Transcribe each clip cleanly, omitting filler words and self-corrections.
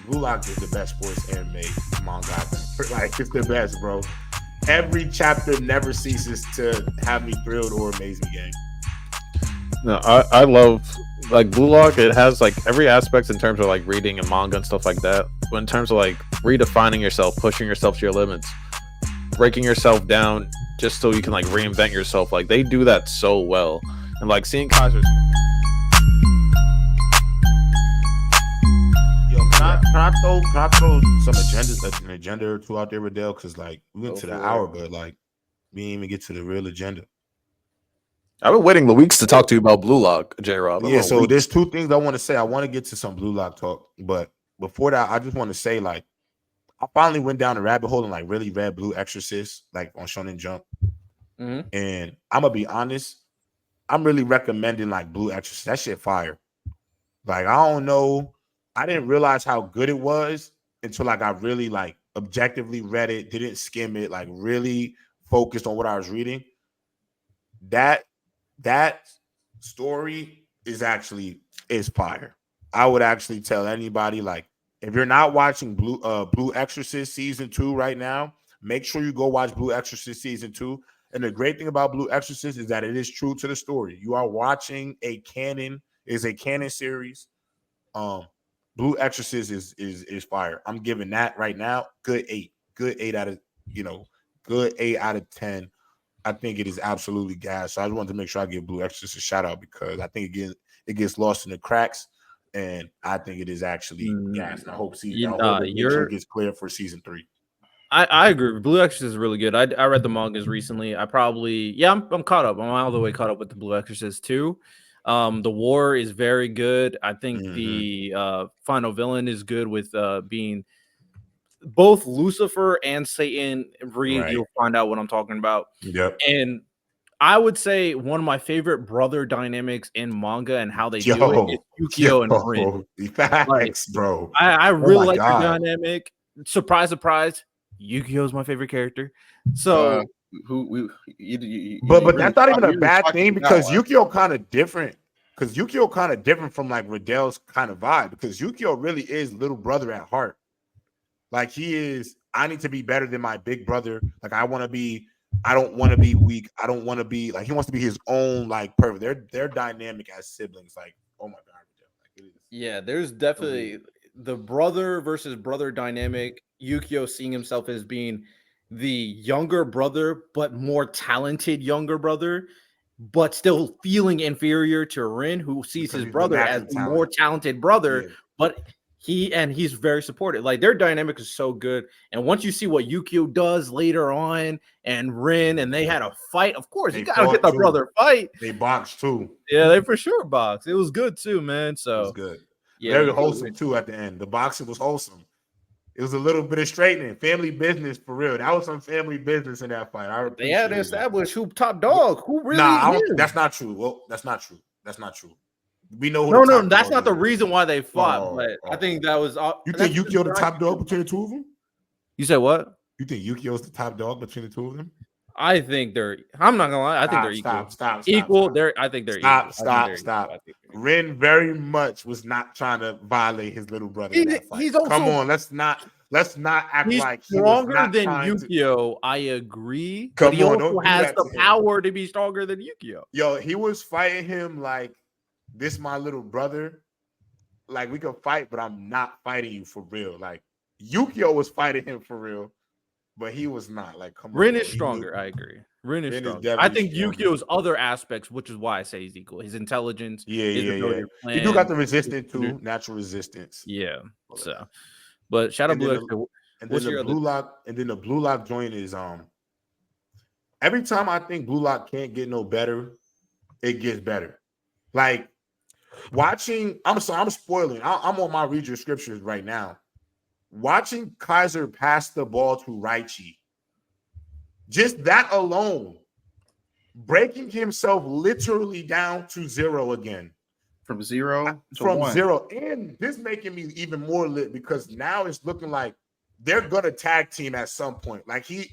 Blue Lock is the best sports anime manga. Like it's the best, bro. Every chapter never ceases to have me thrilled or amaze me, gang. No, I love like Blue Lock. It has like every aspect in terms of like reading and manga and stuff like that. But in terms of like redefining yourself, pushing yourself to your limits, breaking yourself down just so you can like reinvent yourself. Like they do that so well. And like seeing Kaiser's Yo, can I throw some an agenda or two out there, Riddell? Because like we went to the hour, but like we didn't even get to the real agenda. I've been waiting the weeks to talk to you about Blue Lock, JayRob. Yeah, so there's two things I want to say. I want to get to some Blue Lock talk, but before that, I just want to say like I finally went down the rabbit hole and like really read Blue Exorcist like on Shonen Jump, and I'm gonna be honest, I'm really recommending like Blue Exorcist. That shit fire. Like I don't know, I didn't realize how good it was until like I really like objectively read it, didn't skim it, like really focused on what I was reading. That story is fire. I would actually tell anybody like if you're not watching Blue Exorcist season 2 right now, make sure you go watch Blue Exorcist season 2. And the great thing about Blue Exorcist is that it is true to the story. You are watching a canon series. Blue Exorcist is fire. I'm giving that right now good 8. Good 8 out of, good 8 out of 10. I think it is absolutely gas. So I just wanted to make sure I give Blue Exorcist a shout out because I think it gets lost in the cracks, and I think it is actually gas. And I hope it gets cleared for season 3. I agree. Blue Exorcist is really good. I read the mangas recently. I'm caught up. I'm all the way caught up with the Blue Exorcist too. The war is very good. I think the final villain is good with being both Lucifer and Satan. Read, you'll find out what I'm talking about. Yep. And I would say one of my favorite brother dynamics in manga and how they do it is Yukio and Rin. Facts, bro. I really like the dynamic. Surprise, surprise. Yukio's my favorite character. So but that's not even a bad thing because Yukio kind of different. Because Yukio kind of different from like Riddell's kind of vibe. Because Yukio really is little brother at heart. Like he is, I need to be better than my big brother. Like I don't want to be weak. I don't want to be like, he wants to be his own, like perfect. They're dynamic as siblings. Like, oh my God. Like, it is there's definitely the brother versus brother dynamic. Yukio seeing himself as being the younger brother, but more talented younger brother, but still feeling inferior to Rin, who sees his brother as a more talented brother, but he's very supportive. Like their dynamic is so good. And once you see what Yukio does later on and Rin, and they had a fight, of course, you gotta get the brother fight. They boxed too. Yeah, they for sure boxed. It was good too, man. So it was good. Yeah, very wholesome too at the end. The boxing was wholesome. It was a little bit of straightening. Family business for real. That was some family business in that fight. They had to establish who top dog. Who really is. That's not true. Well, that's not true. We know who no, that's not the reason why they fought, but I think that was you think Yukio the top dog between the two of them? You said what? You think Yukio's the top dog between the two of them? I think I'm not gonna lie. I think they're equal. Stop. I think they're equal. Stop. Rin very much was not trying to violate his little brother in that fight. He's also, come on, let's not act like he's stronger than Yukio. I agree. But he also has the power to be stronger than Yukio. Yo, he was fighting him like this, my little brother. Like we could fight, but I'm not fighting you for real. Like Yukio was fighting him for real. But he was not. Like, come on. Rin is stronger. I agree. Rin is stronger. I think Yukio's other aspects, which is why I say he's equal. His intelligence. Yeah. He do got the resistance too, natural resistance. Yeah. So, but shout out Blue Exorcist. And then the Blue Lock, and then the Blue Lock joint is every time I think Blue Lock can't get no better, it gets better. Like watching, I'm spoiling. I'm on my read your scriptures right now. Watching Kaiser pass the ball to Raichi, just that alone, breaking himself literally down to 0 again. From 0 to from 1. 0. And this making me even more lit because now it's looking like they're gonna tag team at some point. Like they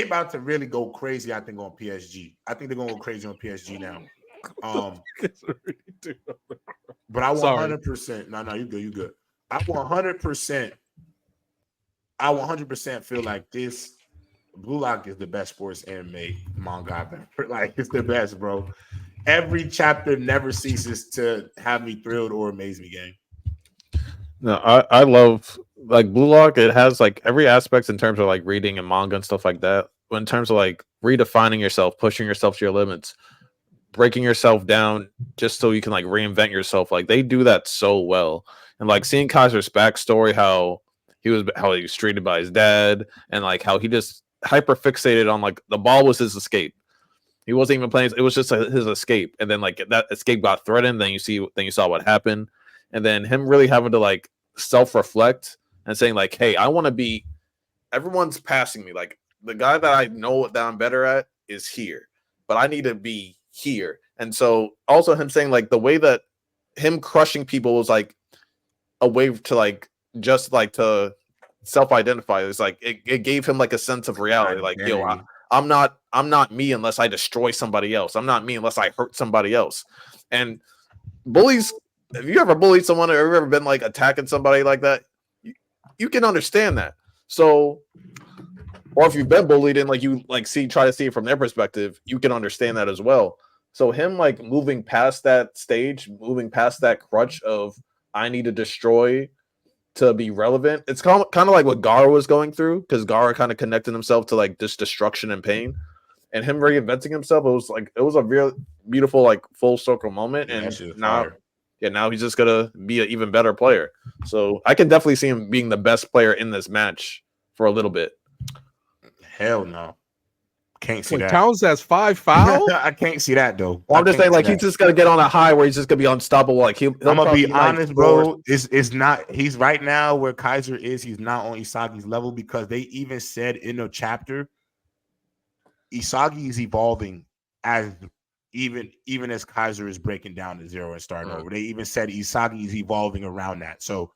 about to really go crazy, I think, on PSG. I think they're gonna go crazy on PSG now. But I Sorry. 100%. No, you good. You good. I 100%. I 100% feel like this Blue Lock is the best sports anime manga I've ever. Like it's the best, bro. Every chapter never ceases to have me thrilled or amaze me, gang. No, I love like Blue Lock. It has like every aspect in terms of like reading and manga and stuff like that. But in terms of like redefining yourself, pushing yourself to your limits, breaking yourself down just so you can like reinvent yourself. Like they do that so well. And like seeing Kaiser's backstory, how he was treated by his dad, and like how he just hyper fixated on like the ball was his escape. He wasn't even playing. It was just his escape, and then like that escape got threatened. Then you saw what happened, and then him really having to like self reflect and saying like, "Hey, I want to be. Everyone's passing me. Like the guy that I know that I'm better at is here, but I need to be here." And so also him saying like the way that him crushing people was like a way to like just like to self identify. It's like it gave him like a sense of reality. Like yo, Identity. I'm not me unless I destroy somebody else. I'm not me unless I hurt somebody else. And bullies, have you ever bullied someone or have you ever been like attacking somebody like that? You can understand that. So, or if you've been bullied and like you like try to see it from their perspective, you can understand that as well. So him like moving past that stage, moving past that crutch of I need to destroy to be relevant. It's kind of like what Gara was going through because Gara kind of connected himself to like this destruction and pain, and him reinventing himself. It was a real beautiful like full circle moment, Yeah, that and shit was now fire. now he's just gonna be an even better player. So I can definitely see him being the best player in this match for a little bit. Hell no. Can't see Wait, that. counts as 5 fouls? I can't see that though. Well, I'm I just can't saying, like see he's that. just gonna get on a high where he's just gonna be unstoppable. Like he'll I'm gonna probably be like honest, score. bro. It's not. He's right now where Kaiser is. He's not on Isagi's level because they even said in the chapter, Isagi is evolving as even as Kaiser is breaking down to zero and starting over. They even said Isagi is evolving around that. So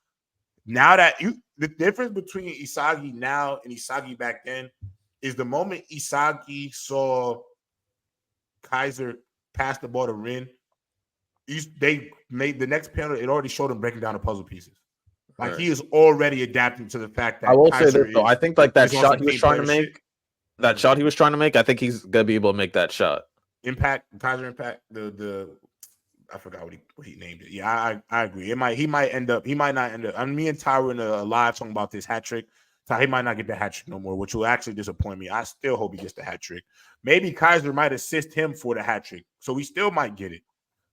now that the difference between Isagi now and Isagi back then is the moment Isagi saw Kaiser pass the ball to Rin, they made the next panel. It already showed him breaking down the puzzle pieces. Like he is already adapting to the fact that I will say Kaiser this though. I think like that is on shot some he was team trying to player make, shit. that shot he was trying to make, I think he's gonna be able to make that shot. Impact, Kaiser Impact, the I forgot what he named it. Yeah, I agree. He might not end up. I mean, me and Ty were in a live talking about this hat trick. Ty, he might not get the hat trick no more, which will actually disappoint me. I still hope he gets the hat trick. Maybe Kaiser might assist him for the hat trick, so we still might get it.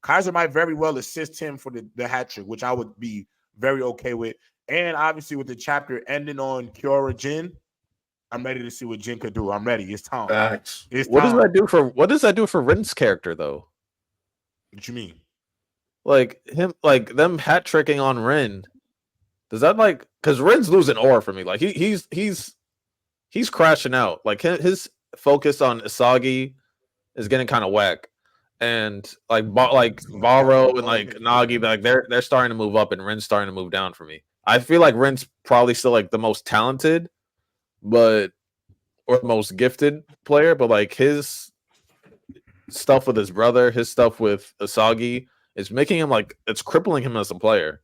Kaiser might very well assist him for the hat trick, which I would be very okay with. And obviously, with the chapter ending on Kiora Jin, I'm ready to see what Jin could do. I'm ready. It's time. Facts. It's What time. does that do for Rin's character though? What you mean? Like them hat tricking on Rin. Does that like because Rin's losing aura for me? Like he's crashing out. Like his focus on Isagi is getting kind of whack. And like Baro and like Nagi, like they're starting to move up, and Rin's starting to move down for me. I feel like Rin's probably still like the most talented, or the most gifted player, but like his stuff with his brother, his stuff with Isagi is making him like it's crippling him as a player.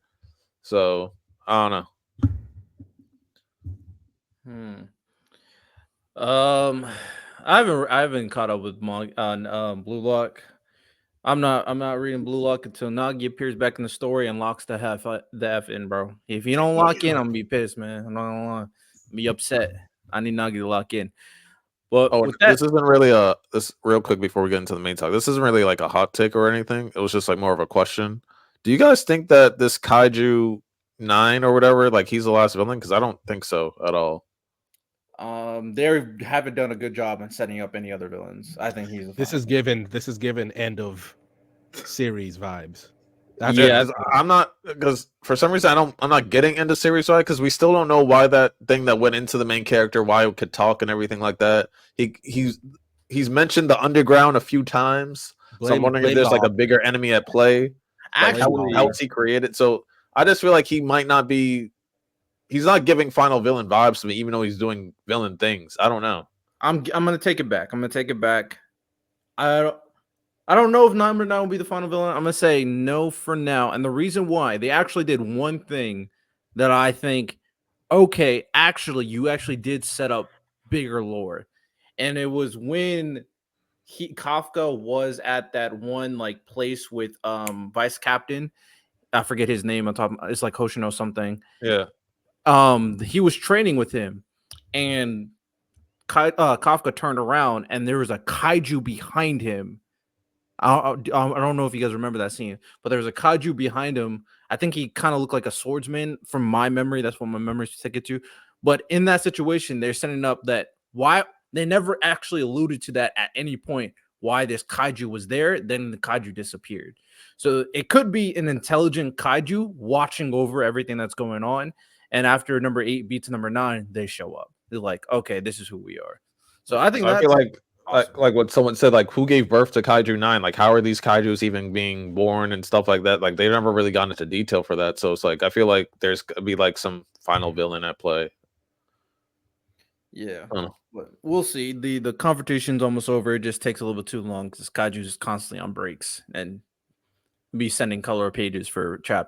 So I don't know. I haven't caught up with Blue Lock. I'm not reading Blue Lock until Nagi appears back in the story and locks the F in, bro. If you don't lock in, I'm gonna be pissed, man. I'm not gonna lie. Be upset. I need Nagi to lock in. But with that, This isn't really this real quick before we get into the main talk. This isn't really like a hot take or anything. It was just like more of a question. Do you guys think that this Kaiju 9 or whatever, like he's the last villain? Because I don't think so at all. they haven't done a good job in setting up any other villains. I think he's This is given end of series vibes. That's Yeah, what I'm not, because for some reason I'm not getting into series side because we still don't know why that thing that went into the main character, why it could talk and everything like that. He's mentioned the underground a few times, so I'm wondering if there's like a bigger enemy at play. Like how was he created? So I just feel like he might not be. He's not giving final villain vibes to me, even though he's doing villain things. I don't know. I'm gonna take it back. I don't know if number 9 will be the final villain. I'm gonna say no for now, and the reason why, they actually did one thing that I think, okay, actually, you actually did set up bigger lore, and it was when Kafka was at that one like place with Vice Captain. I forget his name on top. It's like Hoshino something. Yeah. He was training with him, and Kafka turned around, and there was a kaiju behind him. I don't know if you guys remember that scene, but there was a kaiju behind him. I think he kind of looked like a swordsman from my memory. That's what my memories take it to. But in that situation, they're setting up that why they never actually alluded to that at any point. Why this kaiju was there, then the kaiju disappeared. So it could be an intelligent kaiju watching over everything that's going on. And after number 8 beats number 9, they show up. They're like, okay, this is who we are. So I think I feel that's awesome. like what someone said, like who gave birth to Kaiju 9? Like how are these kaijus even being born and stuff like that? Like they never really gone into detail for that. So it's like I feel like there's gonna be like some final villain at play. Yeah. I don't know. But we'll see. The confrontation's almost over. It just takes a little bit too long because Kaiju is constantly on breaks and be sending color pages for chapters.